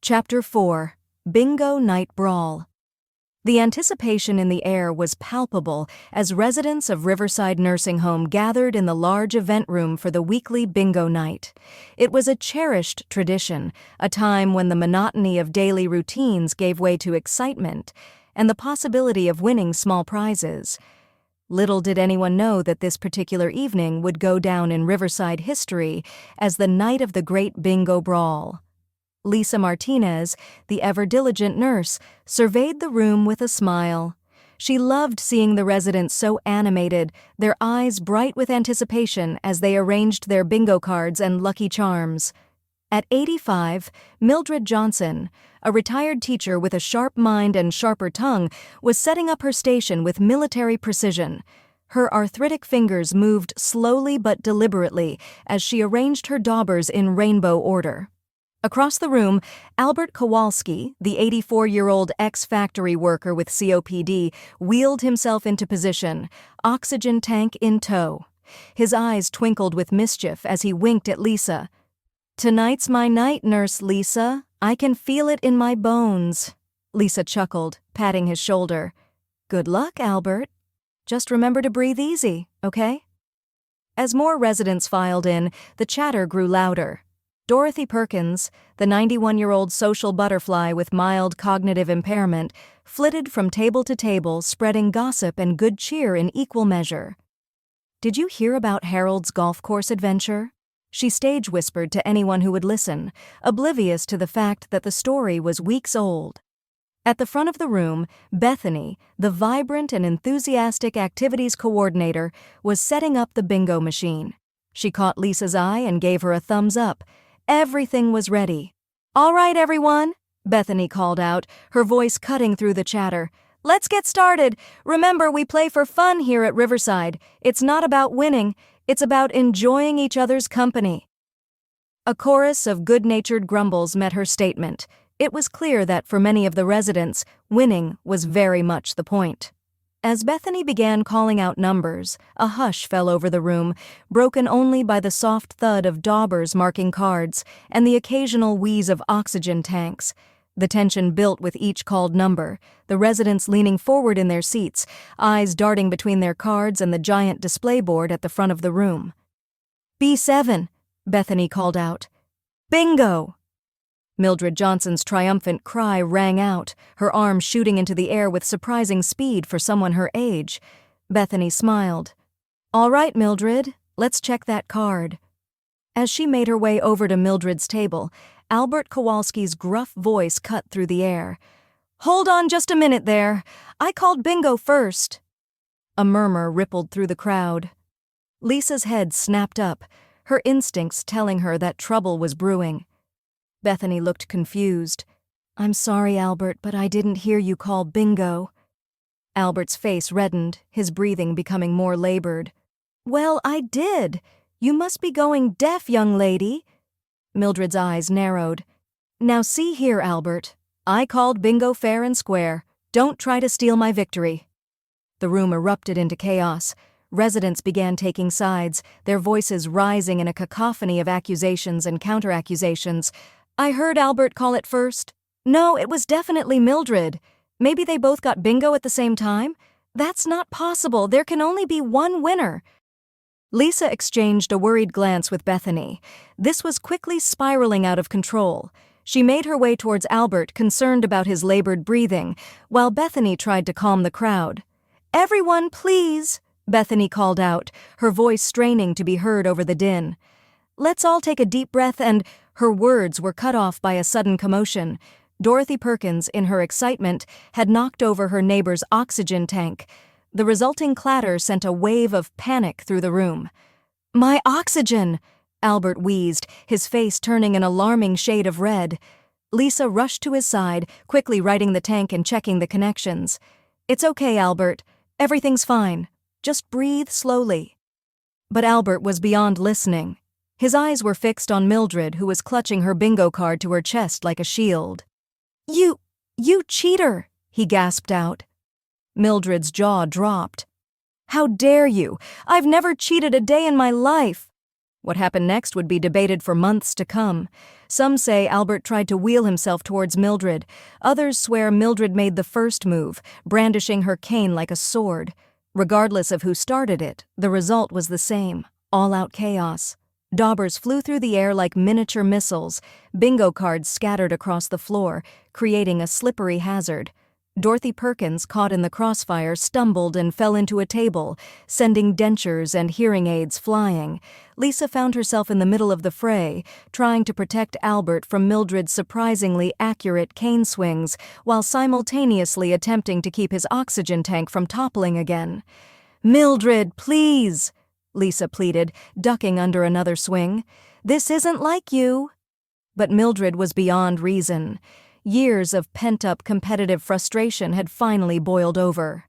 Chapter 4. Bingo Night Brawl. The anticipation in the air was palpable as residents of Riverside Nursing Home gathered in the large event room for the weekly bingo night. It was a cherished tradition, a time when the monotony of daily routines gave way to excitement and the possibility of winning small prizes. Little did anyone know that this particular evening would go down in Riverside history as the night of the Great Bingo Brawl. Lisa Martinez, the ever-diligent nurse, surveyed the room with a smile. She loved seeing the residents so animated, their eyes bright with anticipation as they arranged their bingo cards and lucky charms. At 85, Mildred Johnson, a retired teacher with a sharp mind and sharper tongue, was setting up her station with military precision. Her arthritic fingers moved slowly but deliberately as she arranged her daubers in rainbow order. Across the room, Albert Kowalski, the 84-year-old ex-factory worker with COPD, wheeled himself into position, oxygen tank in tow. His eyes twinkled with mischief as he winked at Lisa. "Tonight's my night, Nurse Lisa. I can feel it in my bones." Lisa chuckled, patting his shoulder. "Good luck, Albert. Just remember to breathe easy, okay?" As more residents filed in, the chatter grew louder. Dorothy Perkins, the 91-year-old social butterfly with mild cognitive impairment, flitted from table to table, spreading gossip and good cheer in equal measure. "Did you hear about Harold's golf course adventure?" She stage-whispered to anyone who would listen, oblivious to the fact that the story was weeks old. At the front of the room, Bethany, the vibrant and enthusiastic activities coordinator, was setting up the bingo machine. She caught Lisa's eye and gave her a thumbs up. Everything was ready. "All right, everyone," Bethany called out, her voice cutting through the chatter. "Let's get started. Remember, we play for fun here at Riverside. It's not about winning. It's about enjoying each other's company." A chorus of good-natured grumbles met her statement. It was clear that for many of the residents, winning was very much the point. As Bethany began calling out numbers, a hush fell over the room, broken only by the soft thud of daubers marking cards and the occasional wheeze of oxygen tanks. The tension built with each called number, the residents leaning forward in their seats, eyes darting between their cards and the giant display board at the front of the room. "B7, Bethany called out. "Bingo!" Mildred Johnson's triumphant cry rang out, her arm shooting into the air with surprising speed for someone her age. Bethany smiled. "All right, Mildred, let's check that card." As she made her way over to Mildred's table, Albert Kowalski's gruff voice cut through the air. "Hold on just a minute there. I called bingo first." A murmur rippled through the crowd. Lisa's head snapped up, her instincts telling her that trouble was brewing. Bethany looked confused. "I'm sorry, Albert, but I didn't hear you call bingo." Albert's face reddened, his breathing becoming more labored. "Well, I did. You must be going deaf, young lady." Mildred's eyes narrowed. "Now see here, Albert. I called bingo fair and square. Don't try to steal my victory." The room erupted into chaos. Residents began taking sides, their voices rising in a cacophony of accusations and counter-accusations. "I heard Albert call it first." "No, it was definitely Mildred. Maybe they both got bingo at the same time?" "That's not possible. There can only be one winner." Lisa exchanged a worried glance with Bethany. This was quickly spiraling out of control. She made her way towards Albert, concerned about his labored breathing, while Bethany tried to calm the crowd. "Everyone, please," Bethany called out, her voice straining to be heard over the din. "Let's all take a deep breath and—" Her words were cut off by a sudden commotion. Dorothy Perkins, in her excitement, had knocked over her neighbor's oxygen tank. The resulting clatter sent a wave of panic through the room. "My oxygen!" Albert wheezed, his face turning an alarming shade of red. Lisa rushed to his side, quickly righting the tank and checking the connections. "It's okay, Albert. Everything's fine. Just breathe slowly." But Albert was beyond listening. His eyes were fixed on Mildred, who was clutching her bingo card to her chest like a shield. You cheater," he gasped out. Mildred's jaw dropped. "How dare you? I've never cheated a day in my life." What happened next would be debated for months to come. Some say Albert tried to wheel himself towards Mildred. Others swear Mildred made the first move, brandishing her cane like a sword. Regardless of who started it, the result was the same: all-out chaos. Daubers flew through the air like miniature missiles. Bingo cards scattered across the floor, creating a slippery hazard. Dorothy Perkins, caught in the crossfire, stumbled and fell into a table, sending dentures and hearing aids flying. Lisa found herself in the middle of the fray, trying to protect Albert from Mildred's surprisingly accurate cane swings, while simultaneously attempting to keep his oxygen tank from toppling again. "Mildred, please," Lisa pleaded, ducking under another swing. "This isn't like you." But Mildred was beyond reason. Years of pent-up competitive frustration had finally boiled over.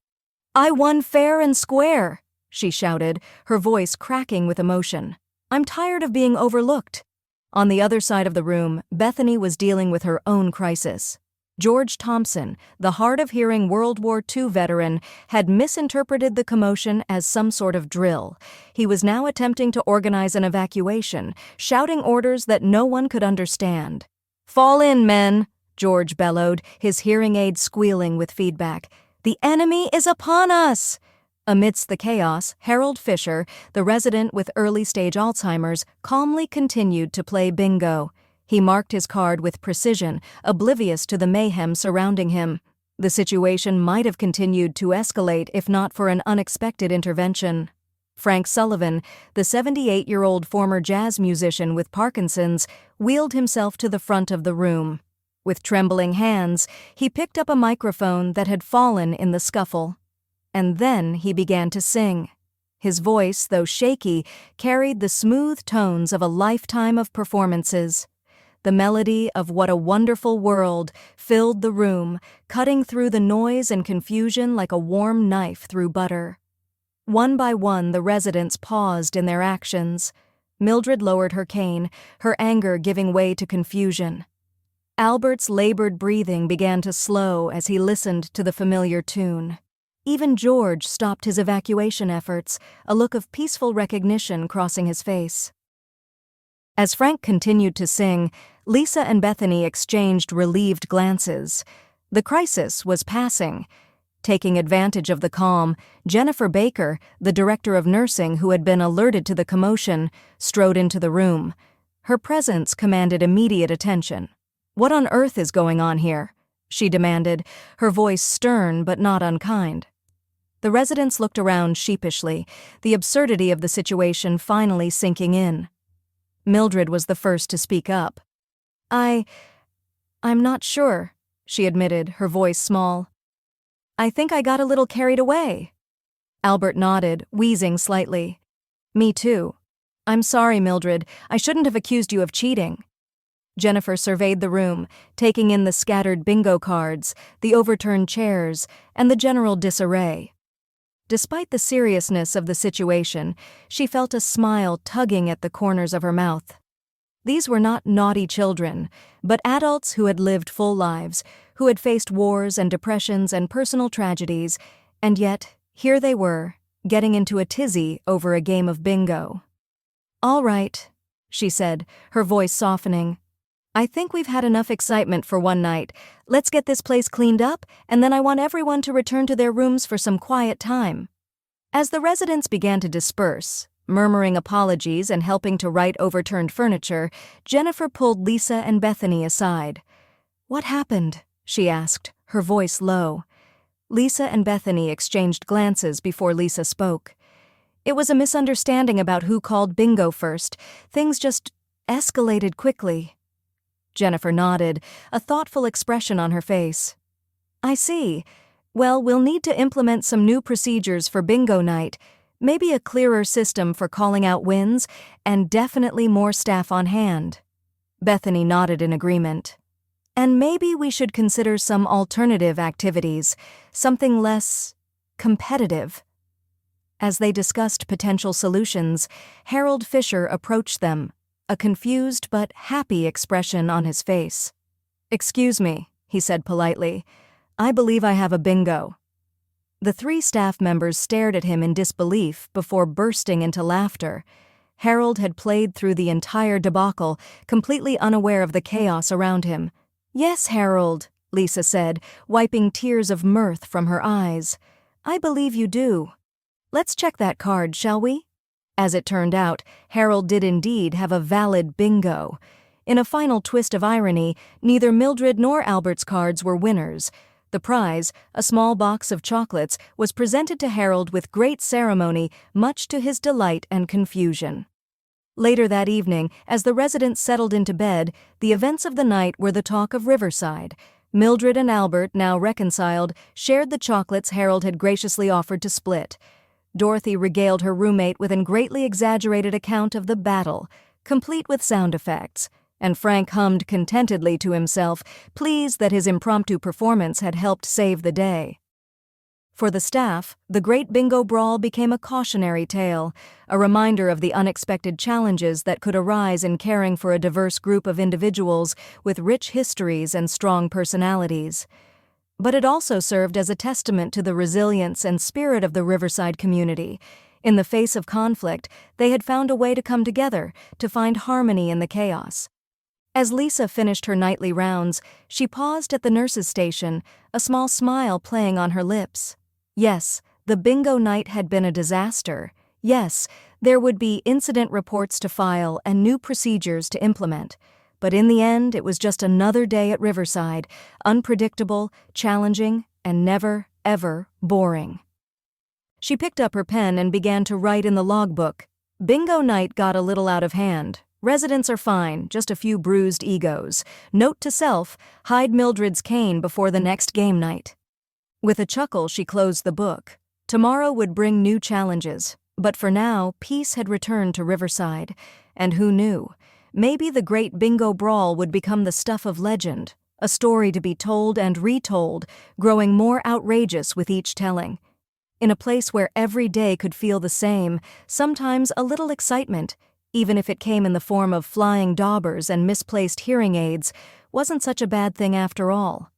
"I won fair and square," she shouted, her voice cracking with emotion. "I'm tired of being overlooked." On the other side of the room, Bethany was dealing with her own crisis. George Thompson, the hard-of-hearing World War II veteran, had misinterpreted the commotion as some sort of drill. He was now attempting to organize an evacuation, shouting orders that no one could understand. "Fall in, men," George bellowed, his hearing aid squealing with feedback. "The enemy is upon us!" Amidst the chaos, Harold Fisher, the resident with early-stage Alzheimer's, calmly continued to play bingo. He marked his card with precision, oblivious to the mayhem surrounding him. The situation might have continued to escalate if not for an unexpected intervention. Frank Sullivan, the 78-year-old former jazz musician with Parkinson's, wheeled himself to the front of the room. With trembling hands, he picked up a microphone that had fallen in the scuffle. And then he began to sing. His voice, though shaky, carried the smooth tones of a lifetime of performances. The melody of "What a Wonderful World" filled the room, cutting through the noise and confusion like a warm knife through butter. One by one, the residents paused in their actions. Mildred lowered her cane, her anger giving way to confusion. Albert's labored breathing began to slow as he listened to the familiar tune. Even George stopped his evacuation efforts, a look of peaceful recognition crossing his face. As Frank continued to sing, Lisa and Bethany exchanged relieved glances. The crisis was passing. Taking advantage of the calm, Jennifer Baker, the director of nursing who had been alerted to the commotion, strode into the room. Her presence commanded immediate attention. "What on earth is going on here?" she demanded, her voice stern but not unkind. The residents looked around sheepishly, the absurdity of the situation finally sinking in. Mildred was the first to speak up. I'm not sure," she admitted, her voice small. "I think I got a little carried away." Albert nodded, wheezing slightly. "Me too. I'm sorry, Mildred. I shouldn't have accused you of cheating." Jennifer surveyed the room, taking in the scattered bingo cards, the overturned chairs, and the general disarray. Despite the seriousness of the situation, she felt a smile tugging at the corners of her mouth. These were not naughty children, but adults who had lived full lives, who had faced wars and depressions and personal tragedies, and yet, here they were, getting into a tizzy over a game of bingo. "All right," she said, her voice softening. "I think we've had enough excitement for one night. Let's get this place cleaned up, and then I want everyone to return to their rooms for some quiet time." As the residents began to disperse, murmuring apologies and helping to right overturned furniture, Jennifer pulled Lisa and Bethany aside. "What happened?" she asked, her voice low. Lisa and Bethany exchanged glances before Lisa spoke. "It was a misunderstanding about who called bingo first. Things just escalated quickly." Jennifer nodded, a thoughtful expression on her face. "I see. Well, we'll need to implement some new procedures for bingo night, maybe a clearer system for calling out wins, and definitely more staff on hand." Bethany nodded in agreement. "And maybe we should consider some alternative activities, something less competitive." As they discussed potential solutions, Harold Fisher approached them, a confused but happy expression on his face. "Excuse me," he said politely. "I believe I have a bingo." The three staff members stared at him in disbelief before bursting into laughter. Harold had played through the entire debacle, completely unaware of the chaos around him. "Yes, Harold," Lisa said, wiping tears of mirth from her eyes. "I believe you do. Let's check that card, shall we?" As it turned out, Harold did indeed have a valid bingo. In a final twist of irony, neither Mildred nor Albert's cards were winners. The prize, a small box of chocolates, was presented to Harold with great ceremony, much to his delight and confusion. Later that evening, as the residents settled into bed, the events of the night were the talk of Riverside. Mildred and Albert, now reconciled, shared the chocolates Harold had graciously offered to split. Dorothy regaled her roommate with a greatly exaggerated account of the battle, complete with sound effects, and Frank hummed contentedly to himself, pleased that his impromptu performance had helped save the day. For the staff, the Great Bingo Brawl became a cautionary tale, a reminder of the unexpected challenges that could arise in caring for a diverse group of individuals with rich histories and strong personalities. But it also served as a testament to the resilience and spirit of the Riverside community. In the face of conflict, they had found a way to come together, to find harmony in the chaos. As Lisa finished her nightly rounds, she paused at the nurse's station, a small smile playing on her lips. Yes, the bingo night had been a disaster. Yes, there would be incident reports to file and new procedures to implement. But in the end, it was just another day at Riverside, unpredictable, challenging, and never, ever boring. She picked up her pen and began to write in the logbook. "Bingo night got a little out of hand. Residents are fine, just a few bruised egos. Note to self, hide Mildred's cane before the next game night." With a chuckle, she closed the book. Tomorrow would bring new challenges, but for now, peace had returned to Riverside. And who knew? Maybe the Great Bingo Brawl would become the stuff of legend, a story to be told and retold, growing more outrageous with each telling. In a place where every day could feel the same, sometimes a little excitement, even if it came in the form of flying daubers and misplaced hearing aids, wasn't such a bad thing after all.